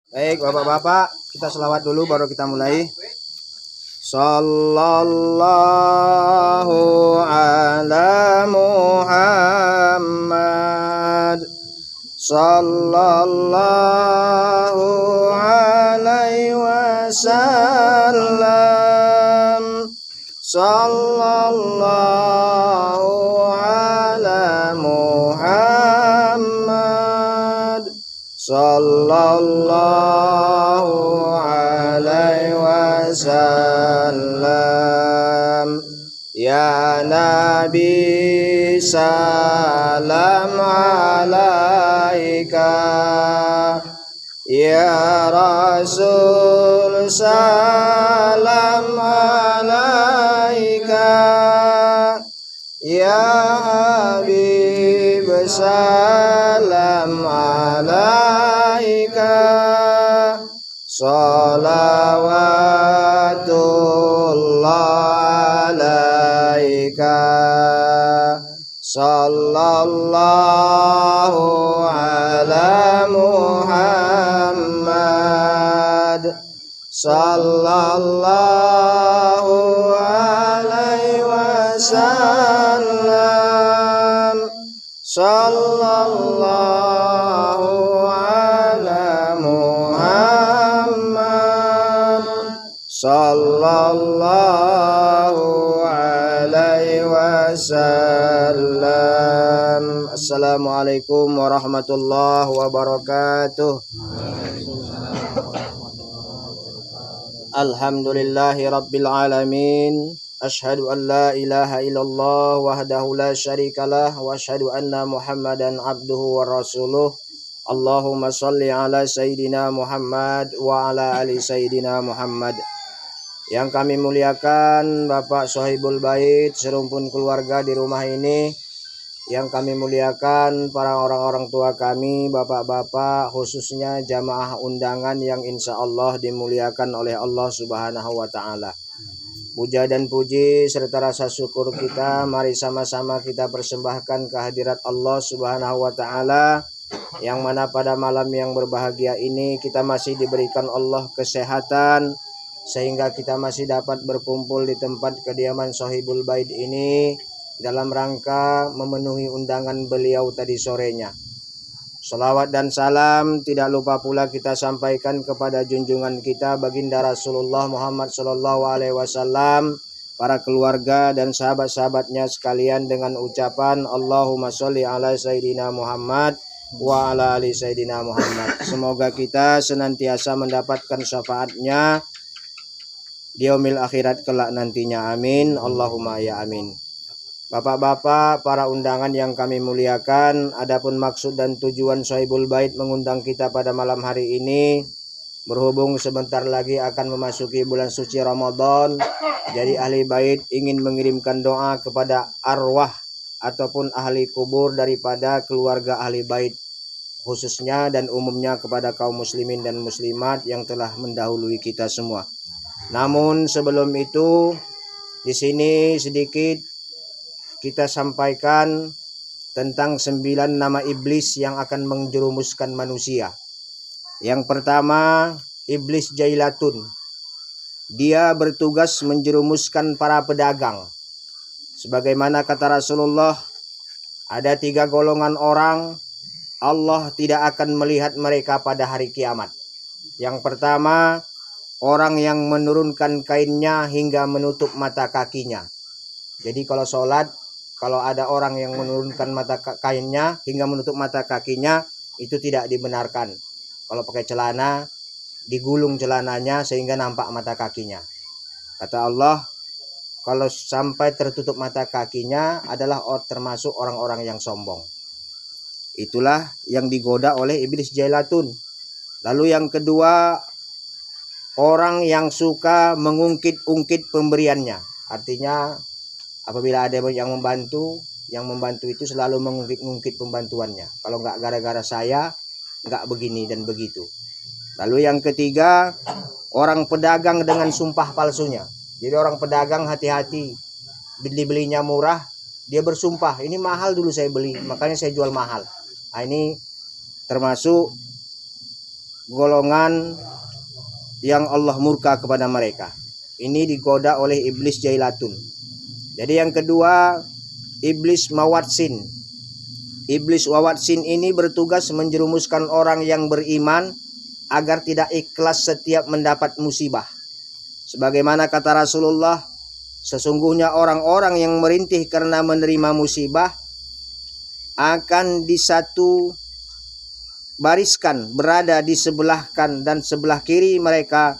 Baik, Bapak-bapak, kita selawat dulu baru kita mulai. Sallallahu ala Muhammad. Sallallahu alaihi wasallam. Sallallahu ala Muhammad. Sallallahu alaihi wasallam. Ya Nabi salam alaika, ya Rasul salam alaika, ya Habib salam alaika, salawatullah alaika, sallallahu ala Muhammad, sallallahu alaihi wasallam, sallallahu ala Muhammad, sallallahu alaihi wasallam. Assalamualaikum warahmatullahi wabarakatuh. Alhamdulillahi rabbil alamin. Ashhadu an la ilaha illallah wahdahu la syarikalah wa ashhadu anna Muhammadan abduhu wa rasuluh. Allahumma salli ala Sayyidina Muhammad wa ala ali Sayyidina Muhammad. Yang kami muliakan Bapak Sohibul Bait, serumpun keluarga di rumah ini. Yang kami muliakan para orang-orang tua kami, bapak-bapak, khususnya jamaah undangan yang insya Allah dimuliakan oleh Allah Subhanahu wa Ta'ala. Puja dan puji serta rasa syukur kita, mari sama-sama kita persembahkan kehadirat Allah Subhanahu wa Ta'ala, yang mana pada malam yang berbahagia ini kita masih diberikan Allah kesehatan, sehingga kita masih dapat berkumpul di tempat kediaman Sohibul Bait ini dalam rangka memenuhi undangan beliau tadi sorenya. Salawat dan salam tidak lupa pula kita sampaikan kepada junjungan kita baginda Rasulullah Muhammad sallallahu alaihi wasallam, para keluarga dan sahabat-sahabatnya sekalian dengan ucapan Allahumma sholli ala Sayyidina Muhammad wa ala ali Sayyidina Muhammad. Semoga kita senantiasa mendapatkan syafaatnya di yaumil akhirat kelak nantinya. Amin. Allahumma ya amin. Bapak-bapak, para undangan yang kami muliakan, adapun maksud dan tujuan Sohibul Bait mengundang kita pada malam hari ini, berhubung sebentar lagi akan memasuki bulan suci Ramadan, jadi ahli bait ingin mengirimkan doa kepada arwah ataupun ahli kubur daripada keluarga ahli bait, khususnya dan umumnya kepada kaum muslimin dan muslimat yang telah mendahului kita semua. Namun sebelum itu, di sini sedikit kita sampaikan tentang 9 nama iblis yang akan menjerumuskan manusia. Yang pertama, iblis Jailatun. Dia bertugas menjerumuskan para pedagang. Sebagaimana kata Rasulullah, ada 3 golongan orang Allah tidak akan melihat mereka pada hari kiamat. Yang pertama, orang yang menurunkan kainnya hingga menutup mata kakinya. Jadi kalau sholat, kalau ada orang yang menurunkan mata kainnya hingga menutup mata kakinya, itu tidak dibenarkan. Kalau pakai celana, digulung celananya sehingga nampak mata kakinya. Kata Allah, kalau sampai tertutup mata kakinya adalah termasuk orang-orang yang sombong. Itulah yang digoda oleh iblis Jailatun. Lalu yang kedua, orang yang suka mengungkit-ungkit pemberiannya. Artinya apabila ada yang membantu itu selalu mengungkit pembantuannya. Kalau nggak gara-gara saya, nggak begini dan begitu. Lalu yang ketiga, orang pedagang dengan sumpah palsunya. Jadi orang pedagang hati-hati, belinya murah, dia bersumpah, ini mahal dulu saya beli, makanya saya jual mahal. Nah, ini termasuk golongan yang Allah murka kepada mereka. Ini digoda oleh iblis jailatun. Jadi yang kedua, iblis mawatsin. Iblis wawatsin ini bertugas menjerumuskan orang yang beriman agar tidak ikhlas setiap mendapat musibah. Sebagaimana kata Rasulullah, sesungguhnya orang-orang yang merintih karena menerima musibah akan disatu bariskan, berada di sebelah kanan dan sebelah kiri mereka,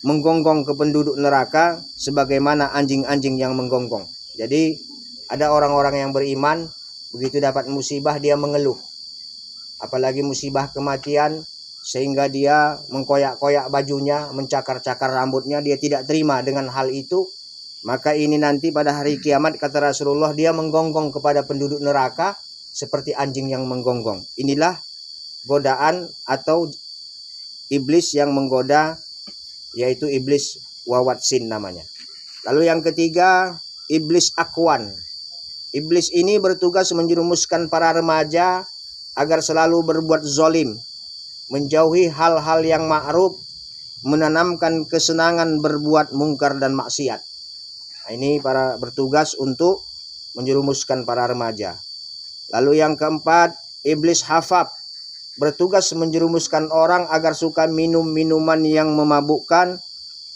menggonggong ke penduduk neraka sebagaimana anjing-anjing yang menggonggong. Jadi ada orang-orang yang beriman, begitu dapat musibah dia mengeluh, apalagi musibah kematian, sehingga dia mengkoyak-koyak bajunya, mencakar-cakar rambutnya, dia tidak terima dengan hal itu. Maka ini nanti pada hari kiamat kata Rasulullah, dia menggonggong kepada penduduk neraka seperti anjing yang menggonggong. Inilah godaan atau iblis yang menggoda, yaitu iblis wawatsin namanya. Lalu yang ketiga, iblis akwan. Iblis ini bertugas menjerumuskan para remaja agar selalu berbuat zolim, menjauhi hal-hal yang ma'ruf, menanamkan kesenangan berbuat mungkar dan maksiat. Nah, ini para bertugas untuk menjerumuskan para remaja. Lalu yang keempat, iblis hafab, bertugas menjerumuskan orang agar suka minum minuman yang memabukkan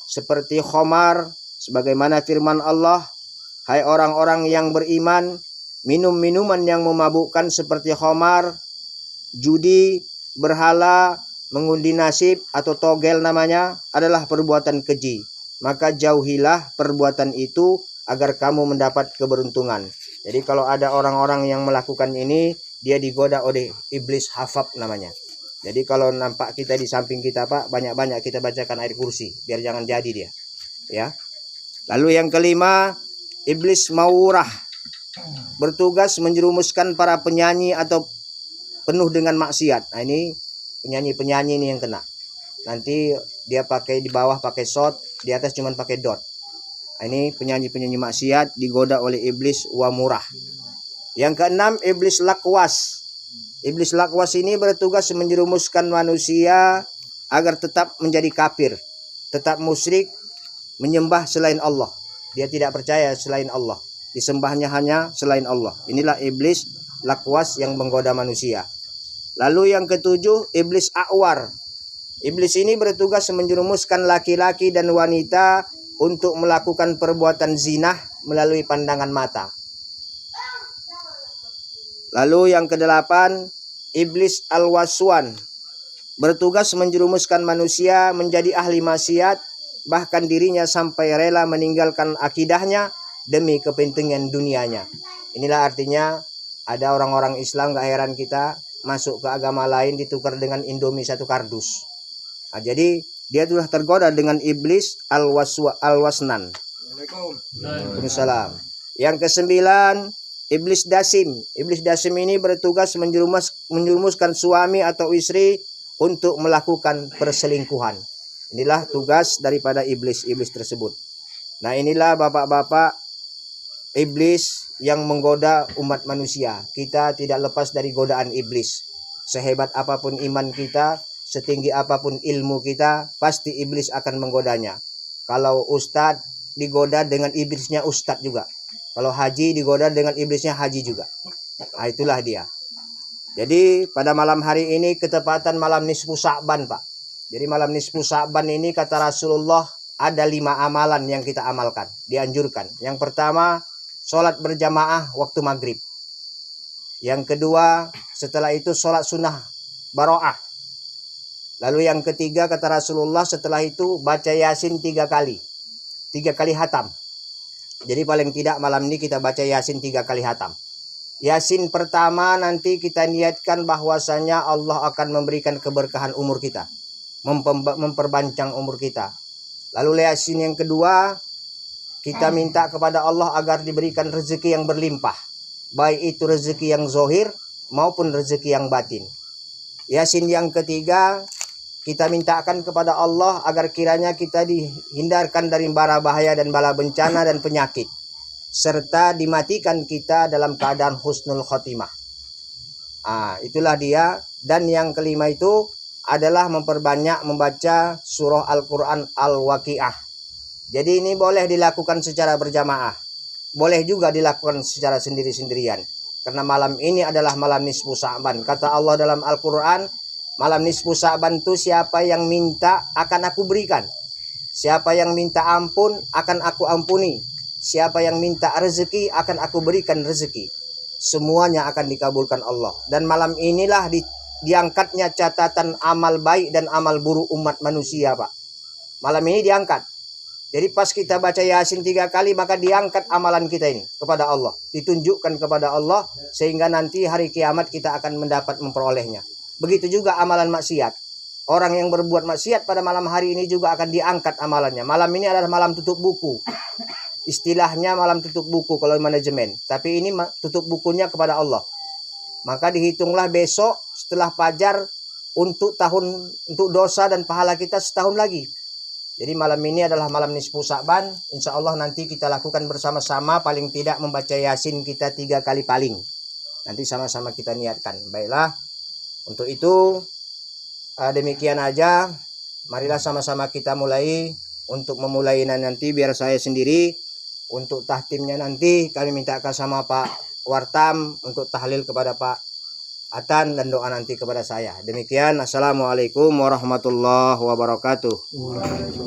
seperti khamar, sebagaimana firman Allah, hai orang-orang yang beriman, minum minuman yang memabukkan seperti khamar, judi, berhala, mengundi nasib atau togel namanya adalah perbuatan keji. Maka jauhilah perbuatan itu agar kamu mendapat keberuntungan. Jadi kalau ada orang-orang yang melakukan ini, dia digoda oleh iblis hafab namanya. Jadi kalau nampak kita di samping kita Pak, banyak-banyak kita bacakan ayat kursi biar jangan jadi dia. Ya. Lalu yang kelima, iblis mawurah, bertugas menjerumuskan para penyanyi atau penuh dengan maksiat. Nah, ini penyanyi-penyanyi ini yang kena. Nanti dia pakai di bawah pakai shot, di atas cuman pakai dot. Nah, ini penyanyi-penyanyi maksiat digoda oleh iblis wamurah. Yang keenam, iblis lakwas. Iblis lakwas ini bertugas menjerumuskan manusia agar tetap menjadi kafir, tetap musyrik, menyembah selain Allah. Dia tidak percaya selain Allah, disembahnya hanya selain Allah. Inilah iblis lakwas yang menggoda manusia. Lalu yang ketujuh, iblis a'war. Iblis ini bertugas menjerumuskan laki-laki dan wanita untuk melakukan perbuatan zina melalui pandangan mata. Lalu yang kedelapan, iblis al-waswan, bertugas menjerumuskan manusia menjadi ahli maksiat, bahkan dirinya sampai rela meninggalkan akidahnya demi kepentingan dunianya. Inilah artinya ada orang-orang Islam, gak heran kita masuk ke agama lain ditukar dengan Indomie satu kardus. Nah, jadi dia telah tergoda dengan iblis al-wasnan. Waalaikumsalam. Yang kesembilan, iblis dasim. Iblis dasim ini bertugas menjerumuskan suami atau istri untuk melakukan perselingkuhan. Inilah tugas daripada iblis-iblis tersebut. Nah, inilah bapak-bapak iblis yang menggoda umat manusia. Kita tidak lepas dari godaan iblis. Sehebat apapun iman kita, setinggi apapun ilmu kita, pasti iblis akan menggodanya. Kalau ustadz digoda dengan iblisnya ustadz juga. Kalau haji digoda dengan iblisnya haji juga. Nah, itulah dia. Jadi pada malam hari ini ketepatan malam nisfu Sya'ban Pak. Jadi malam nisfu Sya'ban ini kata Rasulullah ada 5 amalan yang kita amalkan, dianjurkan. Yang pertama, sholat berjamaah waktu maghrib. Yang kedua, setelah itu sholat sunnah baro'ah. Lalu yang ketiga kata Rasulullah setelah itu baca Yasin 3 kali. 3 kali hatam. Jadi paling tidak malam ini kita baca Yasin 3 kali hatam. Yasin pertama nanti kita niatkan bahwasanya Allah akan memberikan keberkahan umur kita, memperpanjang umur kita. Lalu Yasin yang kedua kita minta kepada Allah agar diberikan rezeki yang berlimpah, baik itu rezeki yang zohir maupun rezeki yang batin. Yasin yang ketiga kita mintakan kepada Allah agar kiranya kita dihindarkan dari bara bahaya dan bala bencana dan penyakit, serta dimatikan kita dalam keadaan husnul khotimah. Itulah dia. Dan yang kelima itu adalah memperbanyak membaca surah Al-Quran Al-Waqiah. Jadi ini boleh dilakukan secara berjamaah, boleh juga dilakukan secara sendiri-sendirian. Karena malam ini adalah malam nisfu Sya'ban. Kata Allah dalam Al-Quran, malam nisfu Sya'ban itu siapa yang minta akan aku berikan. Siapa yang minta ampun akan aku ampuni. Siapa yang minta rezeki akan aku berikan rezeki. Semuanya akan dikabulkan Allah. Dan malam inilah diangkatnya catatan amal baik dan amal buruk umat manusia, Pak. Malam ini diangkat. Jadi pas kita baca Yasin 3 kali, maka diangkat amalan kita ini kepada Allah. Ditunjukkan kepada Allah sehingga nanti hari kiamat kita akan mendapat memperolehnya. Begitu juga amalan maksiat. Orang yang berbuat maksiat pada malam hari ini juga akan diangkat amalannya. Malam ini adalah malam tutup buku. Istilahnya malam tutup buku kalau manajemen. Tapi ini tutup bukunya kepada Allah. Maka dihitunglah besok setelah fajar untuk dosa dan pahala kita setahun lagi. Jadi malam ini adalah malam nisfu Sya'ban. Insya Allah nanti kita lakukan bersama-sama, paling tidak membaca Yasin kita 3 kali paling. Nanti sama-sama kita niatkan. Baiklah. Untuk itu demikian aja. Marilah sama-sama kita mulai. Untuk memulai nanti biar saya sendiri. Untuk tahtimnya nanti kami mintakan sama Pak Wartam untuk tahlil kepada Pak Atan dan doa nanti kepada saya. Demikian. Assalamualaikum warahmatullahi wabarakatuh.